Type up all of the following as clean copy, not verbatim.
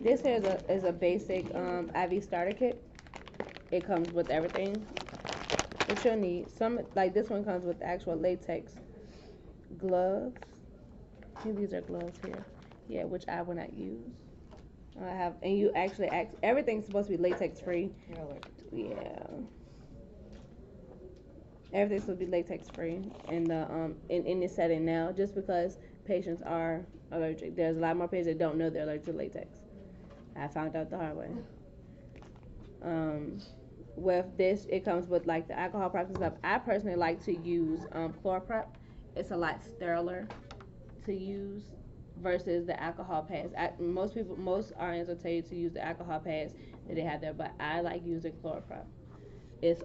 This here is a basic IV starter kit. It comes with everything that you'll need. Some like this one comes with actual latex gloves. I think these are gloves here. Yeah, which I will not use. I have, and you actually everything's supposed to be latex free. Yeah. Everything's supposed to be latex free in the in this setting now, just because patients are allergic. There's a lot more patients that don't know they're allergic to latex. I found out the hard way. Um, with this, it comes with like the alcohol prep and stuff. I personally like to use chloroprep. It's a lot steriler to use versus the alcohol pads. Most RNs will tell you to use the alcohol pads that they have there, but I like using chloroprep. It's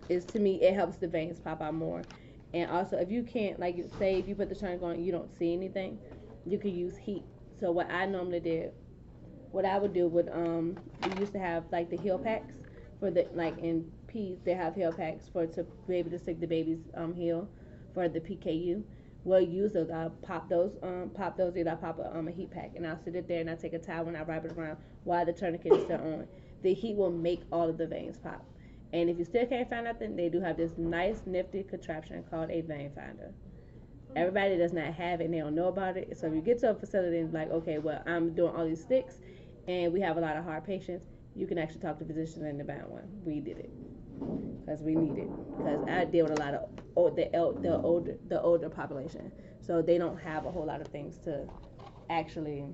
is to me it helps the veins pop out more. And also, if you can't, like, say if you put the tourniquet on and you don't see anything, you can use heat. So what I normally did, what I would do would we used to have like the heel packs for the like in P's they have heel packs for to be able to stick the baby's heel for the PKU. We'll use those. I'll pop those. Either I pop a heat pack and I'll sit it there and I take a towel and I wrap it around while the tourniquet is still on. The heat will make all of the veins pop. And if you still can't find nothing, they do have this nice nifty contraption called a vein finder. Everybody does not have it and they don't know about it. So if you get to a facility and like, okay, well, I'm doing all these sticks and we have a lot of hard patients, you can actually talk to physicians in the bound one. We did it because we need it. Because I deal with a lot of the older population, so they don't have a whole lot of things to actually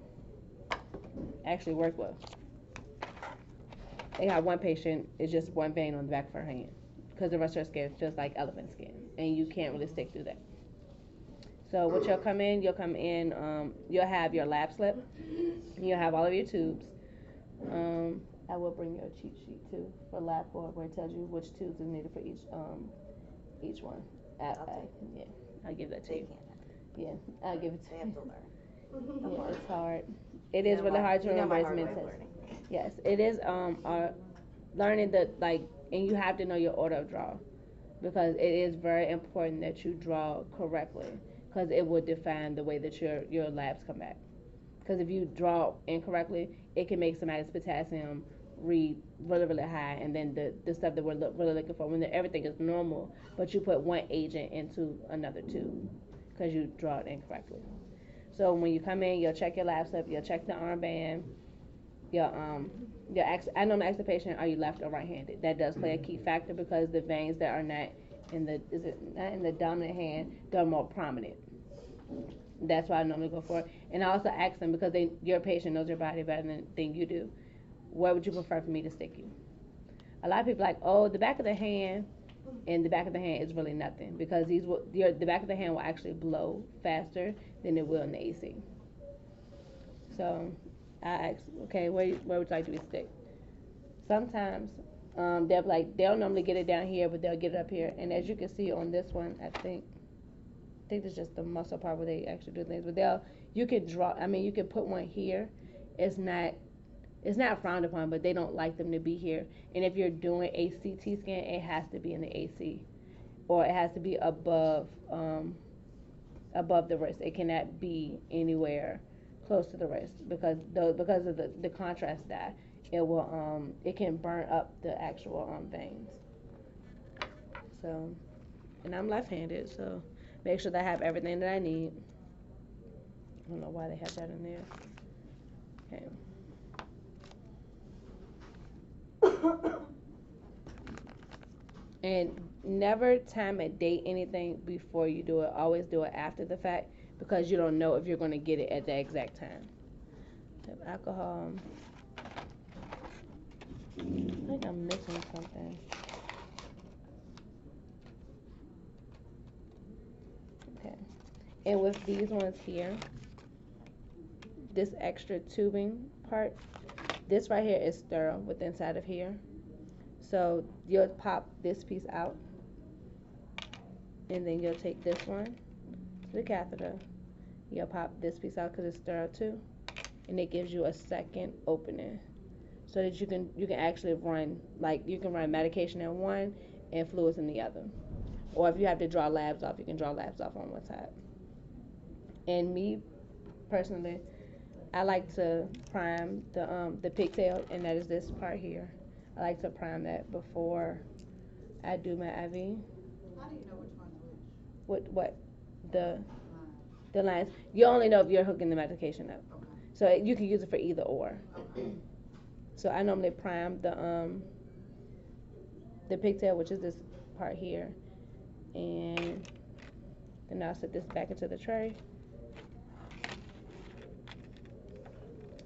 work with. They have one patient, it's just one vein on the back of her hand because the rest of her skin is just like elephant skin, and you can't really stick through that. So what you'll come in, you'll have your lab slip, you'll have all of your tubes. I will bring you a cheat sheet too for lab board where it tells you which tubes is needed for each one. Yeah, I'll give that to you. Yeah, I'll give it to you. Yeah, it's hard. It is really hard to remember as mental. Yes, it is learning that like, and you have to know your order of draw because it is very important that you draw correctly because it will define the way that your labs come back. Because if you draw incorrectly, it can make somebody's potassium read really, really high, and then the stuff that we're really looking for when everything is normal, but you put one agent into another tube because you draw it incorrectly. So when you come in, you'll check your lab slip, you'll check the armband, I normally ask the patient, are you left or right-handed? That does play a key factor because the veins that are not not in the dominant hand, they're more prominent. That's why I normally go for it. And I also ask them because your patient knows your body better than you do. Where would you prefer for me to stick you? A lot of people are like, oh, the back of the hand, and the back of the hand is really nothing because the back of the hand will actually blow faster than it will in the AC. So I ask, okay, where would you like to be stick? Sometimes they'll normally get it down here, but they'll get it up here. And as you can see on this one, I think it's just the muscle part where they actually do things. But you can draw. I mean, you can put one here. It's not frowned upon, but they don't like them to be here. And if you're doing a CT scan, it has to be in the AC, or it has to be above the wrist. It cannot be anywhere close to the wrist because of the contrast dye, it can burn up the actual veins. So, and I'm left-handed, so make sure that I have everything that I need. I don't know why they have that in there. Okay. And never time and date anything before you do it. Always do it after the fact because you don't know if you're going to get it at the exact time. Alcohol. I think I'm missing something. Okay. And with these ones here, this extra tubing part, this right here is sterile with the inside of here. So you'll pop this piece out, and then you'll take this one to the catheter. You'll pop this piece out because it's sterile too, and it gives you a second opening, so that you can actually run medication in one and fluids in the other. Or if you have to draw labs off, you can draw labs off on one side. And me personally, I like to prime the pigtail, and that is this part here. I like to prime that before I do my IV. How do you know which one's which? What the Lines. the lines? You only know if you're hooking the medication up. Okay. So you can use it for either or. Okay. So I normally prime the pigtail, which is this part here, and then I'll set this back into the tray.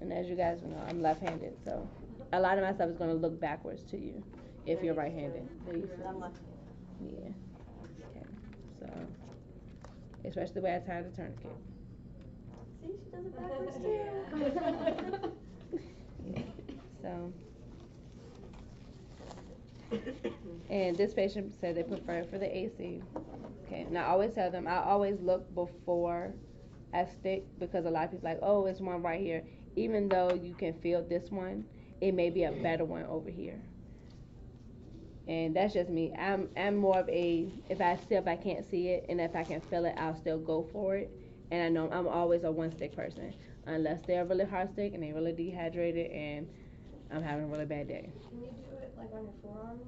And as you guys know, I'm left-handed, so a lot of my stuff is going to look backwards to you if you're right-handed. I'm left-handed. Yeah. Okay. So, especially the way I tie the tourniquet. See, she does it backwards too. Yeah. So, and this patient said they prefer for the AC. Okay, and I always tell them, I always look before I stick, because a lot of people like, oh, it's one right here. Even though you can feel this one, it may be a better one over here. And that's just me. I'm more of a, if I can't see it, and if I can feel it, I'll still go for it. And I know I'm always a one stick person, unless they're really hard stick and they really dehydrated and I'm having a really bad day. Can you do it like on your forearms?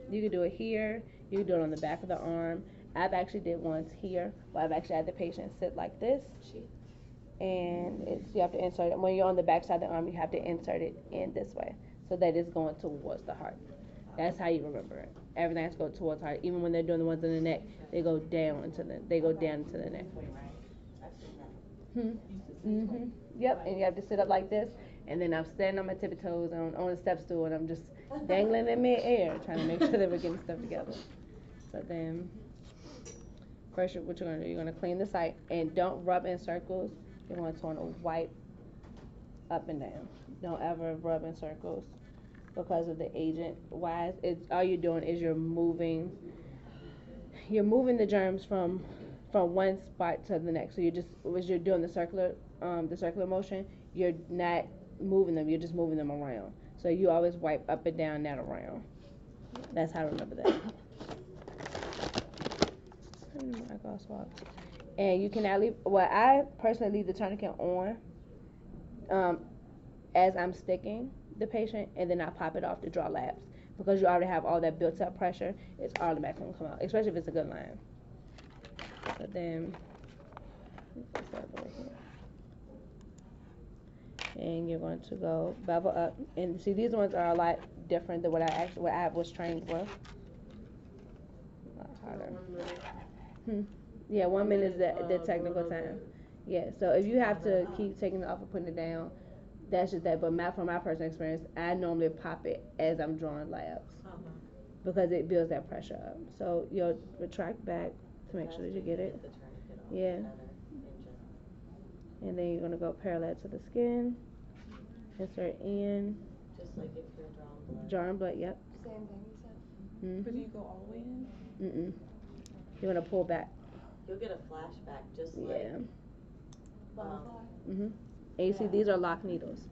You can do it here. You can do it on the back of the arm. I've actually did once here, where I've actually had the patient sit like this, and you have to insert it. When you're on the back side of the arm, you have to insert it in this way, so that it's going towards the heart. That's how you remember it. Everything has to go towards the heart. Even when they're doing the ones in the neck, they go down into the neck. Yep, and you have to sit up like this, and then I'm standing on my tippy toes on a step stool, and I'm just dangling in mid-air, trying to make sure that we're getting stuff together. So then, first, what you're gonna do, you're gonna clean the site, and don't rub in circles. You're going to wipe up and down. Don't ever rub in circles because of the agent. All you're doing is you're moving the germs from one spot to the next. So as you're doing the circular motion, you're not moving them. You're just moving them around. So you always wipe up and down, not around. That's how I remember that. And you cannot leave. Well, I personally leave the tourniquet on as I'm sticking the patient, and then I pop it off to draw labs, because you already have all that built up pressure. It's automatically gonna come out, especially if it's a good line. So then, and you're going to go bevel up, and see, these ones are a lot different than what I was trained with. A lot harder. Yeah, 1 minute is the technical time. Yeah, so if you have to keep taking it off and putting it down, that's just that. But from my personal experience, I normally pop it as I'm drawing labs, because it builds that pressure up. So you'll retract back to make sure that you get it. Yeah. And then you're gonna go parallel to the skin, insert in. Just like if you're drawing blood. Drawing blood, yep. Same thing you said. But do you go all the way in? You're gonna pull back. You'll get a flashback, just like. Yeah. Butterfly. And you see, these are lock needles.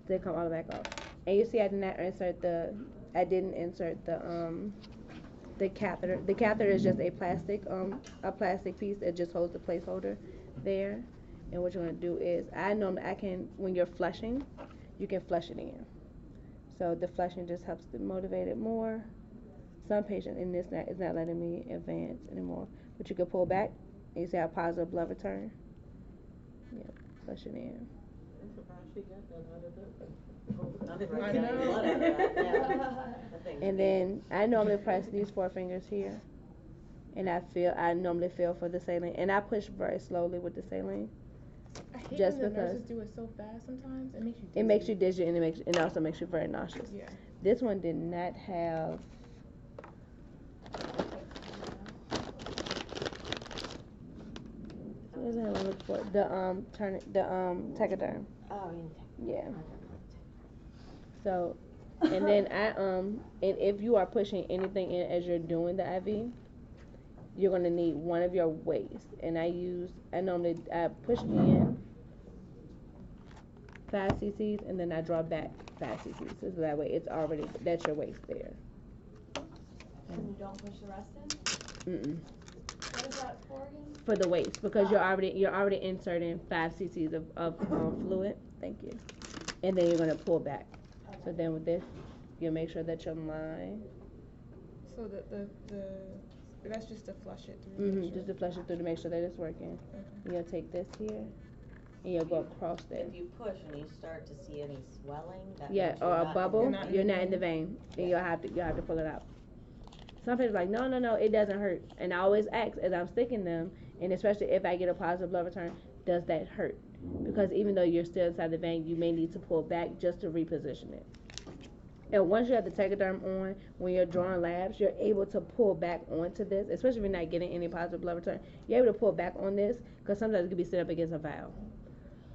They come all the way back off. And you see, I didn't insert the catheter. The catheter is just a plastic piece that just holds the placeholder there. And what you're gonna do is, when you're flushing, you can flush it in. So the flushing just helps to motivate it more. Some patient in this is not letting me advance anymore. But you can pull back, and you see how positive blood return. Yep, flush it in. I'm surprised she got that out of the. And then I normally press these 4 fingers here, and I normally feel for the saline, and I push very slowly with the saline. I hate Just when the because nurses do it so fast sometimes. It makes you dizzy. It makes you dizzy, and it also makes you very nauseous. Yeah. This one did not have. What is it I look for? The Tegaderm. Oh, Yeah. So, and then and if you are pushing anything in as you're doing the IV, you're gonna need one of your weights. And I normally push in 5 cc's, and then I draw back 5 cc's. So that way that's your waist there. And you don't push the rest in? Mm-mm. What if that for again? for the waste because you're already inserting 5 cc's of fluid. Thank you. And then you're gonna pull back. Okay. So then with this, you'll make sure that your line. So the that's just to flush it through. Mm-hmm. Just to flush it through to make sure that it's working. And you'll take this here, and you'll go across there. If you push and you start to see any swelling, that Yeah, means or you're a not bubble, in the you're not in the vein, and you'll have to pull it out. Some people are like, no, it doesn't hurt. And I always ask as I'm sticking them, and especially if I get a positive blood return, does that hurt? Because even though you're still inside the vein, you may need to pull back just to reposition it. And once you have the tegaderm on, when you're drawing labs, you're able to pull back onto this, especially if you're not getting any positive blood return. You're able to pull back on this because sometimes it can be set up against a valve.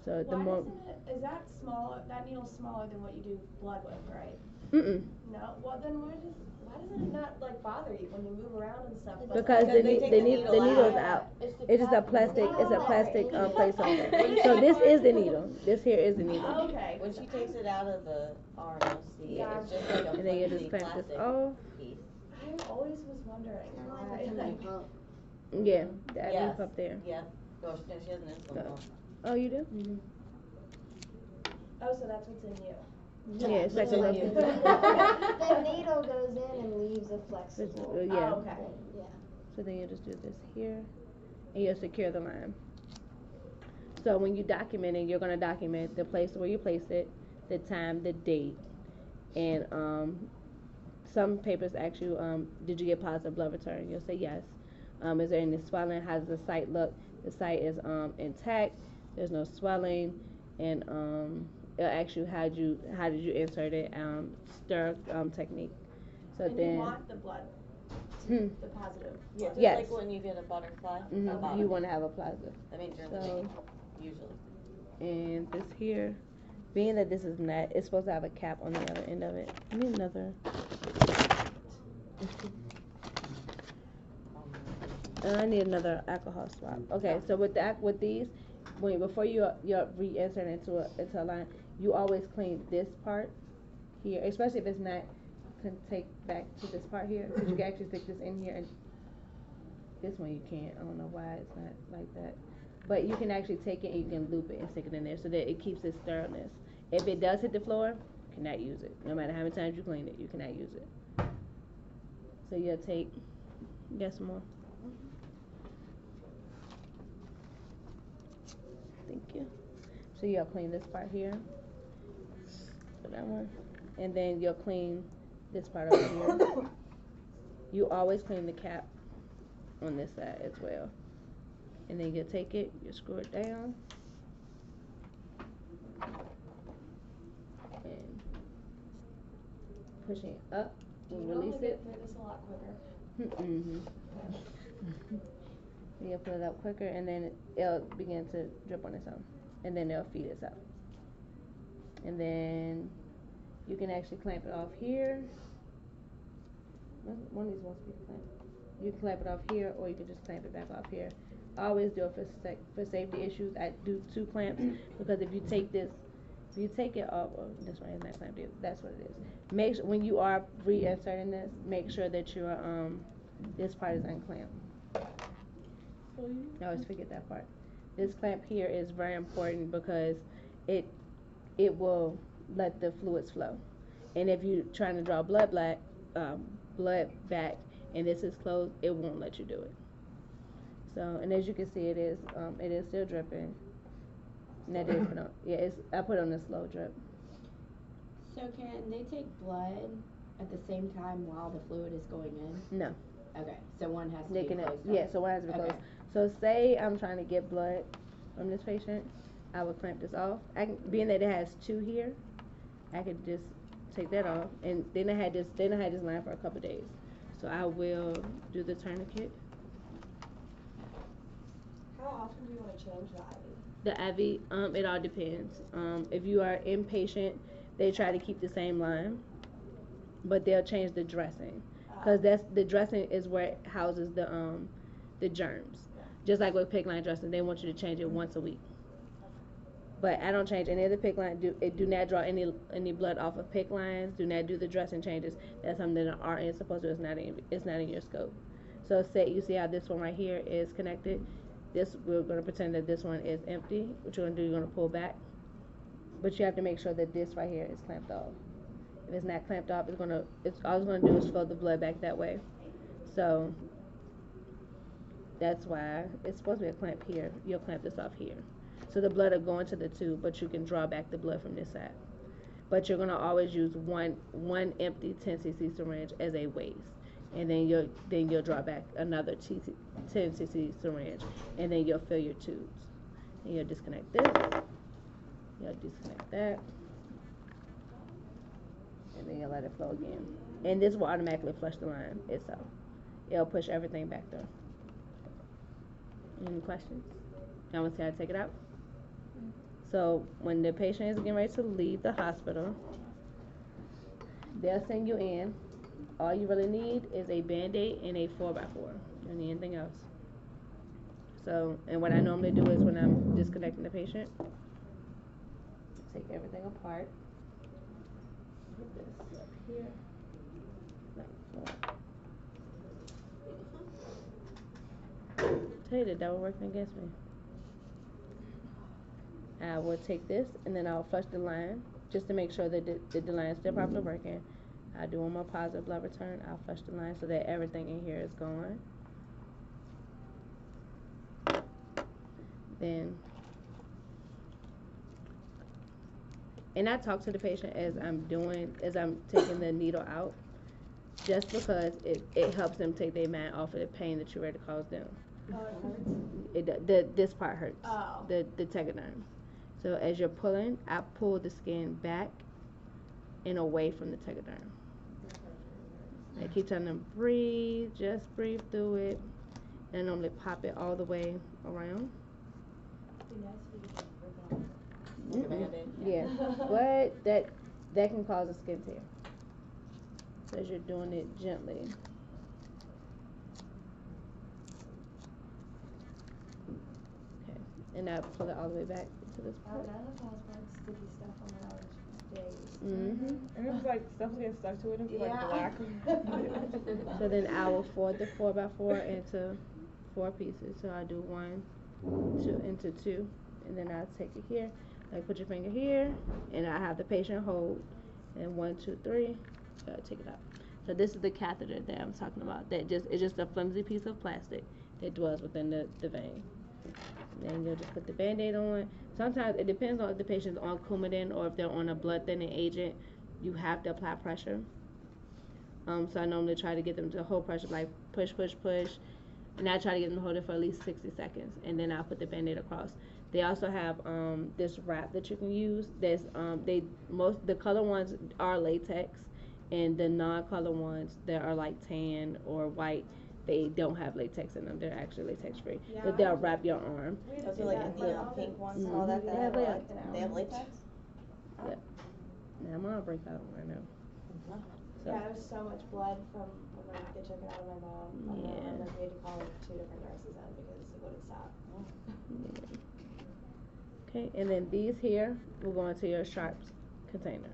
So the more. Is that smaller? That needle's smaller than what you do blood with, right? No. Well, then why does it not like bother you when you move around and stuff? Because the needle is out. It's just a plastic. It's a plastic placeholder. So this is the needle. This here is the needle. Oh, okay. When she takes it out of the RMLC, it's just like a And then you flimsy just clamp this plastic off. piece. I always was wondering why. Yeah, that Yes. up there. Yeah. No, she has an insulin pump. Oh, you do? Mm-hmm. Oh, so that's what's in you. Yeah, it's like a The little. needle goes in and leaves a flexible. Yeah. Oh, okay. Yeah. So then you just do this here, and you'll secure the line. So when you document it, you're gonna document the place where you place it, the time, the date, and some papers ask you, did you get positive blood return? You'll say yes. Is there any swelling? How does the site look? The site is intact. There's no swelling, and it'll ask you how did you insert it? Stir technique. So And then. you want the blood, Hmm. the positive. Yeah, just Yes. like when you get a butterfly. Mm-hmm. You want to have a positive. That means you're in So- the vein, usually. And this here, being that this is not, it's supposed to have a cap on the other end of it. I need another. I need another alcohol swab. Okay, so with these, before you reinsert into a line, you always clean this part here, especially if it's not. Can take back to this part here, because you can actually stick this in here, and this one you can't. I don't know why it's not like that. But you can actually take it and you can loop it and stick it in there so that it keeps its thoroughness. If it does hit the floor, you cannot use it. No matter how many times you clean it, you cannot use it. So you'll take, get some more. Thank you. So you'll clean this part here. So that one. And then you'll clean this part over here. You always clean the cap on this side as well. And then you take it, you screw it down, and pushing it up will release it. Get through this a lot quicker. You'll put it up quicker, and then it'll begin to drip on its own, and then it'll feed itself. And then you can actually clamp it off here. One of these wants to be clamped. You can clamp it off here, or you can just clamp it back off here. I always do it for safety issues. I do 2 clamps because if you take it off, this one is not clamped either. That's what it is. Make sure when you are reinserting this, make sure that your this part is unclamped. I always forget that part. This clamp here is very important because it will let the fluids flow. And if you're trying to draw blood back, and this is closed, it won't let you do it. So, and as you can see, it is still dripping. And that is put on. Yeah, I put on a slow drip. So can they take blood at the same time while the fluid is going in? No. Okay, so one has to They be can, closed yeah, off. so one has to be Okay. closed. So say I'm trying to get blood from this patient, I would clamp this off. Being that it has 2 here, I could just take that off. And then I had this line for a couple of days. So I will do the tourniquet. How often do you want to change the IV? The IV, it all depends. If you are inpatient, they try to keep the same line, but they'll change the dressing, because the dressing is where it houses the germs. Just like with PICC line dressing, they want you to change it once a week. But I don't change any of the PICC line. Do not draw any blood off of PICC lines. Do not do the dressing changes. That's something that an RN is supposed to do. It's not in your scope. So say you see how this one right here is connected. This we're gonna pretend that this one is empty. What you're gonna do, you're gonna pull back, but you have to make sure that this right here is clamped off. If it's not clamped off, it's all it's gonna do is flow the blood back that way. So that's why it's supposed to be a clamp here. You'll clamp this off here. So the blood will go into the tube, but you can draw back the blood from this side. But you're gonna always use one empty 10 cc syringe as a waste, and then you'll draw back another 10 cc syringe, and then you'll fill your tubes. And you'll disconnect this. You'll disconnect that, and then you'll let it flow again. And this will automatically flush the line itself. It'll push everything back through. Any questions? Y'all want to see how to take it out? So when the patient is getting ready to leave the hospital, they'll send you in. All you really need is a Band-Aid and a 4x4. You don't need anything else. So, and what I normally do is when I'm disconnecting the patient, take everything apart. Put this up here. Tell you the devil working against me. I will take this and then I'll flush the line just to make sure that the line is still properly working. I'll do one more positive blood return. I'll flush the line so that everything in here is gone. Then, and I talk to the patient as I'm taking the needle out, just because it helps them take their mind off of the pain that you're ready to cause them. Oh, it hurts? This part hurts. Oh. The tegaderm. So as you're pulling, I pull the skin back and away from the tegaderm. I keep telling them breathe, just breathe through it, and normally pop it all the way around. Be nice if you could rip it off. Yeah, but that can cause a skin tear. So as you're doing it gently. Okay, and I pull it all the way back to this Oh, part. none of us had sticky stuff on when I was days. And it was like stuff getting stuck to it and like Yeah. black. So then I will fold the 4x4 into 4 pieces. So I do 1, 2 into 2, and then I take it here. Like put your finger here, and I have the patient hold, and 1, 2, 3. Take it out. So this is the catheter that I'm talking about. It's just a flimsy piece of plastic that dwells within the vein. And then you'll just put the Band-Aid on. Sometimes it depends on if the patient's on Coumadin or if they're on a blood thinning agent. You have to apply pressure. So I normally try to get them to hold pressure, like push, push, push, and I try to get them to hold it for at least 60 seconds, and then I'll put the Band-Aid across. They also have this wrap that you can use. There's the color ones are latex, and the non-color ones that are like tan or white, they don't have latex in them. They're actually latex free. Yeah, But they'll wrap your arm. Those are like the pink ones and all that. Yeah, They have latex? Yep. Now I'm gonna break out right now. Yeah, there was so much blood from when they took it out of my mom. On the arm, like, we had to call like 2 different nurses in because it wouldn't stop. Yeah. Okay, and then these here will go into your sharps container.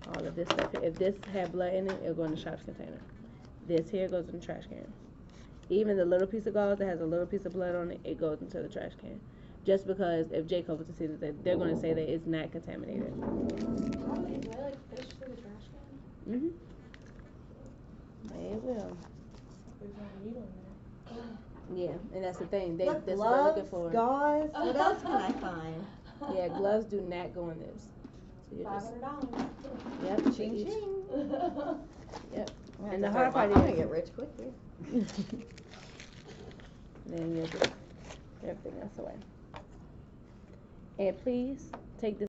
All of this stuff here. If this had blood in it, it'll go in the sharps container. This here goes in the trash can. Even the little piece of gauze that has a little piece of blood on it, it goes into the trash can. Just because if Jacob was to see that, they're going to say that it's not contaminated. How do they like fish through the trash can? They will. There's no needle in there. Yeah, and that's the thing. That's what they're gloves, looking for. gauze, what else can I find? Yeah, gloves do not go in this. So you just, $500. yep, Ching each- ching. Yep. I'm And gonna the hard part I'm gonna is- get rich quick here. Then you'll just everything else away. And please take this